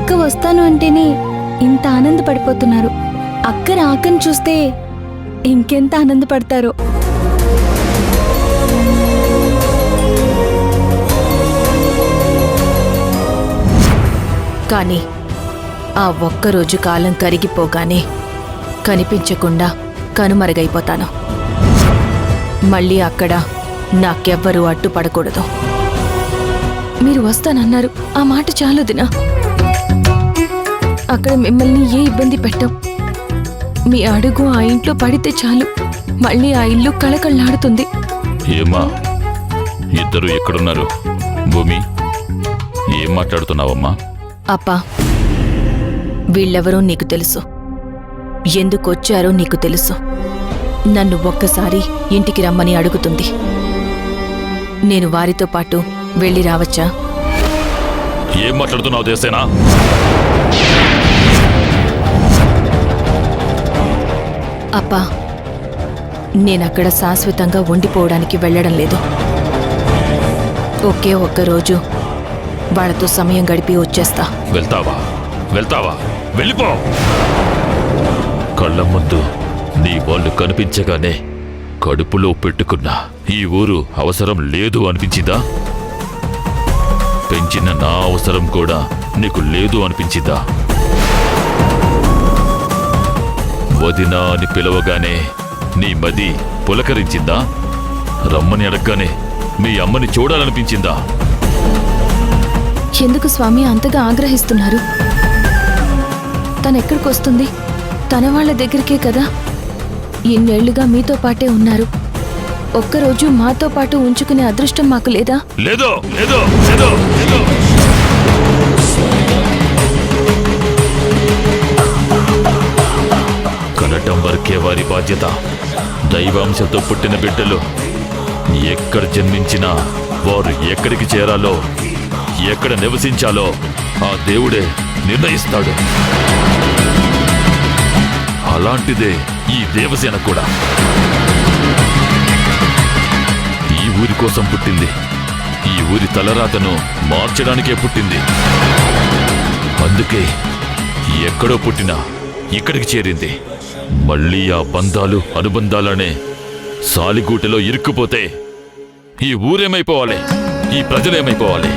అక్క వస్తాను అంటేనే ఇంత ఆనందపడిపోతున్నారు. అక్క రాకని చూస్తే ఇంకెంత ఆనందపడతారో. కానీ ఆ ఒక్కరోజు కాలం కరిగిపోగానే కనిపించకుండా కనుమరుగైపోతాను. మళ్ళీ అక్కడ నాకెవ్వరూ అడ్డుపడకూడదు. మీరు వస్తానన్నారు, ఆ మాట చాలు దినా. అక్కడ మిమ్మల్ని ఏ ఇబ్బంది పెట్టం. మీ అడుగు ఆ ఇంట్లో పడితే చాలు, మళ్ళీ ఆ ఇల్లు కళకళలాడుతుంది. ఏమా ఇద్దరు ఎక్కడున్నారు? భూమి, ఏం మాట్లాడుతున్నావమ్మా? అప్పా, వీళ్ళెవరో నీకు తెలుసు, ఎందుకొచ్చారో నీకు తెలుసు. నన్ను ఒక్కసారి ఇంటికి రమ్మని అడుగుతుంది. నేను వారితో పాటు వెళ్ళి రావచ్చా? ఏం మాట్లాడుతున్నావు దేసేనా? అప్పా, నేనక్కడ శాశ్వతంగా ఉండిపోవడానికి వెళ్ళడం లేదు. ఒకే ఒక్కరోజు వాళ్ళతో సమయం గడిపి వచ్చేస్తా. వెళ్తావా? వెళ్తావా? వెళ్ళిపో. కళ్ళ ముందు నీ వాళ్ళు కనిపించగానే కడుపులో పెట్టుకున్న ఈ ఊరు అవసరం లేదు అనిపించిందా? పెంచిన నా అవసరం కూడా నీకు లేదు అనిపించిందా? వదినా అని పిలవగానే నీ మది పులకరించిందా? రమ్మని అడగగానే మీ అమ్మని చూడాలనిపించిందా? ఎందుకు స్వామి అంతగా ఆగ్రహిస్తున్నారు? తనెక్కడికొస్తుంది? తన వాళ్ళ దగ్గరికే కదా. ఇన్నేళ్లుగా మీతో పాటే ఉన్నారు. ఒక్కరోజు మాతో పాటు ఉంచుకునే అదృష్టం మాకు లేదా? లేదో లేదో లేదో లేదో. కనటం వరకే వారి బాధ్యత. దైవాంశతో పుట్టిన బిడ్డలు ఎక్కడ జన్మించినా వారు ఎక్కడికి చేరాలో, ఎక్కడ నివసించాలో ఆ దేవుడే నిర్ణయిస్తాడు. అలాంటిదే ఈ దేవసేన కూడా. ఈ ఊరి కోసం పుట్టింది. ఈ ఊరి తలరాతను మార్చడానికే పుట్టింది. అందుకే ఎక్కడో పుట్టినా ఇక్కడికి చేరింది. మళ్ళీ ఆ బంధాలు అనుబంధాలనే సాలిగూటలో ఇరుక్కుపోతే ఈ ఊరేమైపోవాలి? ఈ ప్రజలేమైపోవాలి?